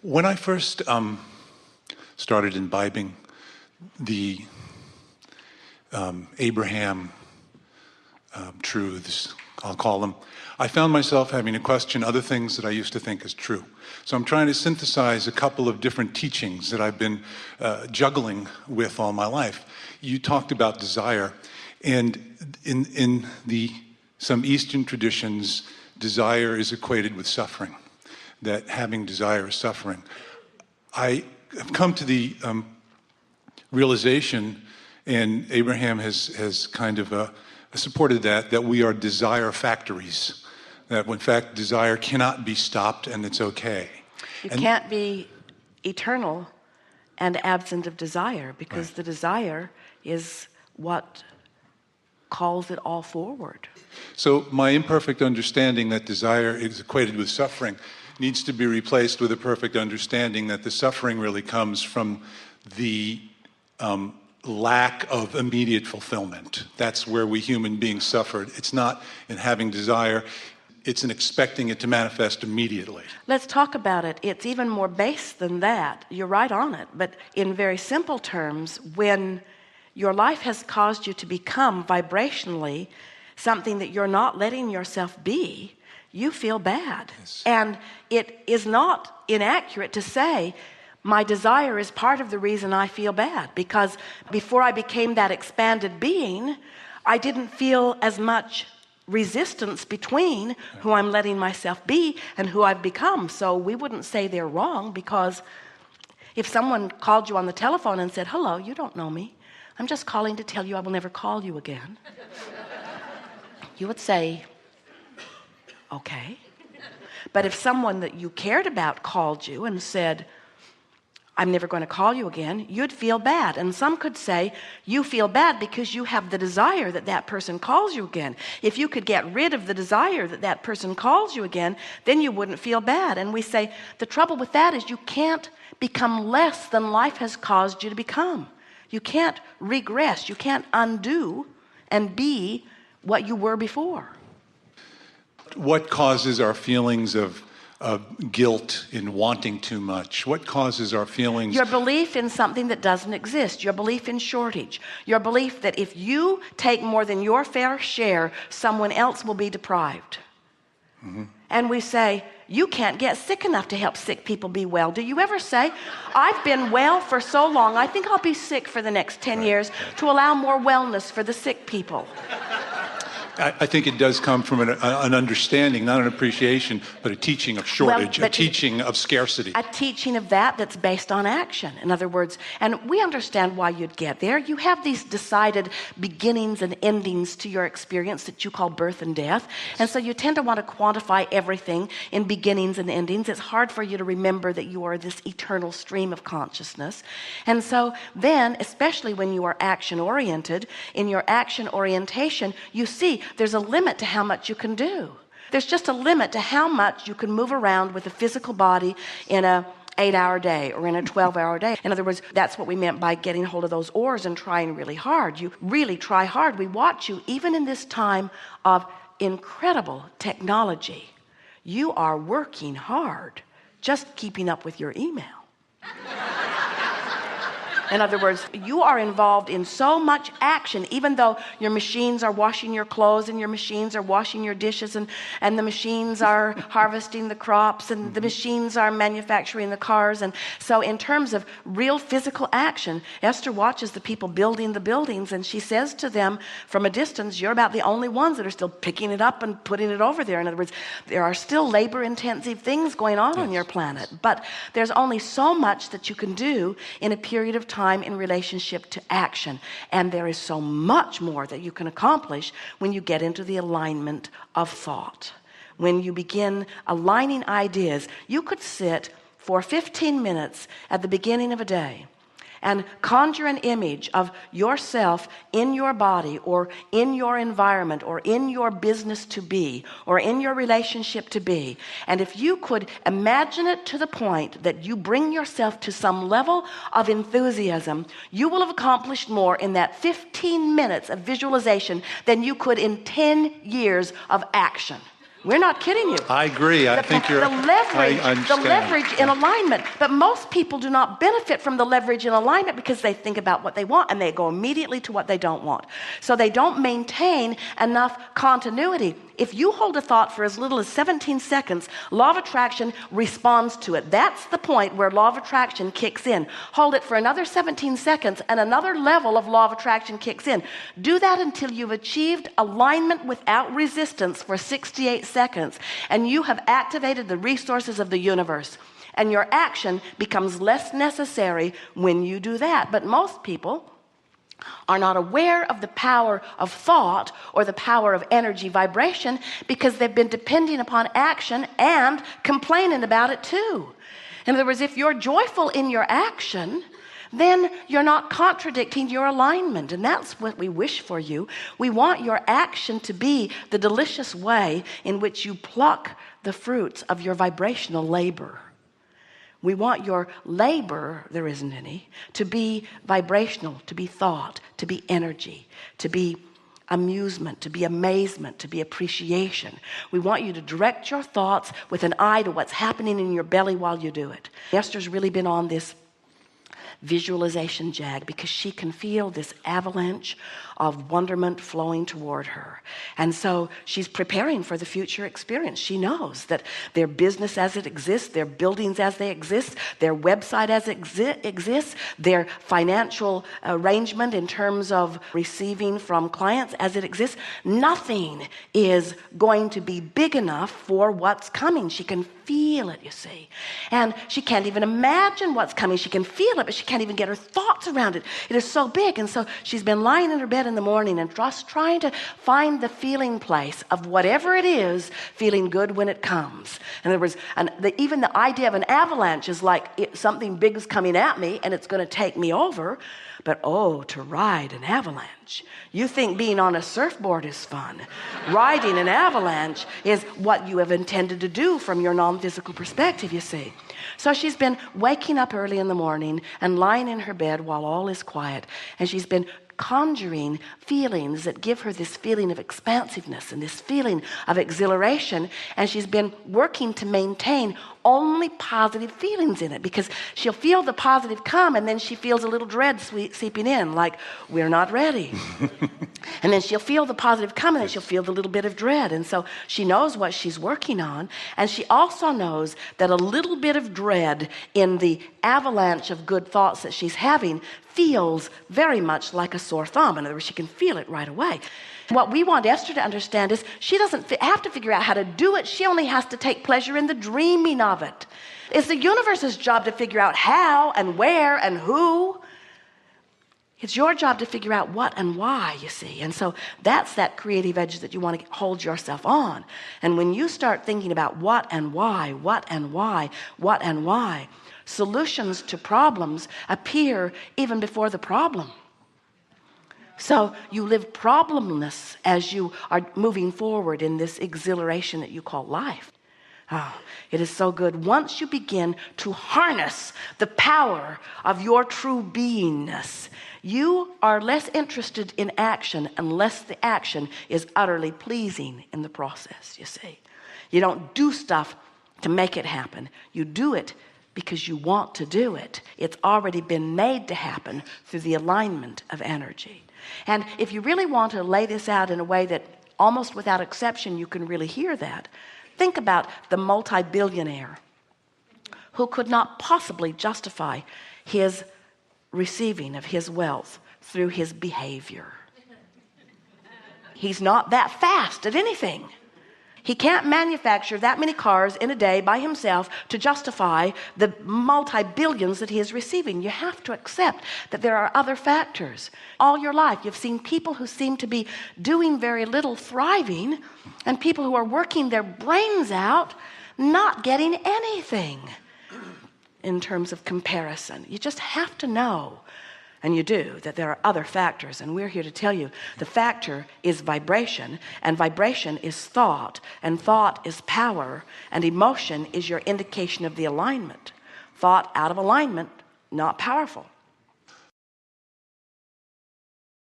When I first started imbibing the Abraham truths, I'll call them, I found myself having to question other things that I used to think as true. So I'm trying to synthesize a couple of different teachings that I've been juggling with all my life. You talked about desire, and in some Eastern traditions, desire is equated with suffering, that having desire is suffering. I have come to the realization, and Abraham has kind of supported that we are desire factories, that in fact desire cannot be stopped and it's okay. You can't be eternal and absent of desire, because Right. the desire is what calls it all forward. So my imperfect understanding that desire is equated with suffering needs to be replaced with a perfect understanding that the suffering really comes from the lack of immediate fulfillment. That's where we human beings suffered. It's not in having desire, it's in expecting it to manifest immediately. Let's talk about it. It's even more base than that. You're right on it. But in very simple terms, when your life has caused you to become vibrationally something that you're not letting yourself be, you feel bad. Yes. And it is not inaccurate to say my desire is part of the reason I feel bad, because before I became that expanded being, I didn't feel as much resistance between who I'm letting myself be and who I've become. So we wouldn't say they're wrong, because if someone called you on the telephone and said, "Hello, you don't know me. I'm just calling to tell you I will never call you again," you would say, okay. But if someone that you cared about called you and said, "I'm never going to call you again," you'd feel bad. And some could say you feel bad because you have the desire that that person calls you again. If you could get rid of the desire that that person calls you again, then you wouldn't feel bad. And we say the trouble with that is you can't become less than life has caused you to become. You can't regress. You can't undo and be what you were before. What causes our feelings of guilt in wanting too much? What causes our feelings? Your belief in something that doesn't exist. Your belief in shortage. Your belief that if you take more than your fair share, someone else will be deprived. Mm-hmm. And we say, you can't get sick enough to help sick people be well. Do you ever say, "I've been well for so long, I think I'll be sick for the next 10 years to allow more wellness for the sick people"? I think it does come from an understanding, not an appreciation, but a teaching of shortage, a teaching of scarcity. A teaching of that's based on action. In other words, and we understand why you'd get there. You have these decided beginnings and endings to your experience that you call birth and death. And so you tend to want to quantify everything in beginnings and endings. It's hard for you to remember that you are this eternal stream of consciousness. And so then, especially when you are action-oriented, in your action orientation, you see there's a limit to how much you can do. There's just a limit to how much you can move around with a physical body in a 8-hour day or in a 12-hour day. In other words, that's what we meant by getting hold of those oars and trying really hard. You really try hard. We watch you, even in this time of incredible technology. You are working hard, just keeping up with your email. In other words, you are involved in so much action, even though your machines are washing your clothes and your machines are washing your dishes and the machines are harvesting the crops and the machines are manufacturing the cars. And so in terms of real physical action, Esther watches the people building the buildings, and she says to them from a distance, "You're about the only ones that are still picking it up and putting it over there." In other words, there are still labor-intensive things going on your planet, but there's only so much that you can do in a period of time in relationship to action. And there is so much more that you can accomplish when you get into the alignment of thought. When you begin aligning ideas, you could sit for 15 minutes at the beginning of a day and conjure an image of yourself in your body or in your environment or in your business to be or in your relationship to be. And if you could imagine it to the point that you bring yourself to some level of enthusiasm, you will have accomplished more in that 15 minutes of visualization than you could in 10 years of action. We're not kidding you. I agree. I think you're... The leverage, I the understand. leverage in alignment. But most people do not benefit from the leverage in alignment because they think about what they want and they go immediately to what they don't want. So they don't maintain enough continuity. If you hold a thought for as little as 17 seconds, law of attraction responds to it. That's the point where law of attraction kicks in. Hold it for another 17 seconds and another level of law of attraction kicks in. Do that until you've achieved alignment without resistance for 68 seconds, and you have activated the resources of the universe. And your action becomes less necessary when you do that. But most people are not aware of the power of thought or the power of energy vibration because they've been depending upon action and complaining about it too. In other words, if you're joyful in your action, then you're not contradicting your alignment. And that's what we wish for you. We want your action to be the delicious way in which you pluck the fruits of your vibrational labor. We want your labor, there isn't any, to be vibrational, to be thought, to be energy, to be amusement, to be amazement, to be appreciation. We want you to direct your thoughts with an eye to what's happening in your belly while you do it. Esther's really been on this visualization jag because she can feel this avalanche of wonderment flowing toward her. And so she's preparing for the future experience. She knows that their business as it exists, their buildings as they exist, their website as it exists, their financial arrangement in terms of receiving from clients as it exists, nothing is going to be big enough for what's coming. She can feel it, you see. And she can't even imagine what's coming. She can feel it, but she can't even get her thoughts around it. It is so big. And so she's been lying in her bed in the morning and just trying to find the feeling place of whatever it is, feeling good when it comes. In other words, even the idea of an avalanche is like something big is coming at me and it's going to take me over. But to ride an avalanche. You think being on a surfboard is fun. Riding an avalanche is what you have intended to do from your non-physical perspective, you see. So she's been waking up early in the morning and lying in her bed while all is quiet. And she's been conjuring feelings that give her this feeling of expansiveness and this feeling of exhilaration. And she's been working to maintain only positive feelings in it, because she'll feel the positive come and then she feels a little dread seeping in, like we're not ready. And then she'll feel the positive come and then she'll feel the little bit of dread. And so she knows what she's working on, and she also knows that a little bit of dread in the avalanche of good thoughts that she's having feels very much like a sore thumb. In other words, she can feel it right away. What we want Esther to understand is she doesn't have to figure out how to do it. She only has to take pleasure in the dreaming of it. It's the universe's job to figure out how and where and who. It's your job to figure out what and why, you see. And so that's that creative edge that you want to hold yourself on. And when you start thinking about what and why, what and why, what and why, solutions to problems appear even before the problem. So you live problemless as you are moving forward in this exhilaration that you call life. It is so good. Once you begin to harness the power of your true beingness, you are less interested in action unless the action is utterly pleasing in the process, you see. You don't do stuff to make it happen. You do it because you want to do it. It's already been made to happen through the alignment of energy. And if you really want to lay this out in a way that almost without exception you can really hear that, think about the multi-billionaire who could not possibly justify his receiving of his wealth through his behavior. He's not that fast at anything. He can't manufacture that many cars in a day by himself to justify the multi-billions that he is receiving. You have to accept that there are other factors. All your life, you've seen people who seem to be doing very little thriving, and people who are working their brains out, not getting anything in terms of comparison. You just have to know, and you do, that there are other factors, and we're here to tell you the factor is vibration, and vibration is thought, and thought is power, and emotion is your indication of the alignment. Thought out of alignment, not powerful.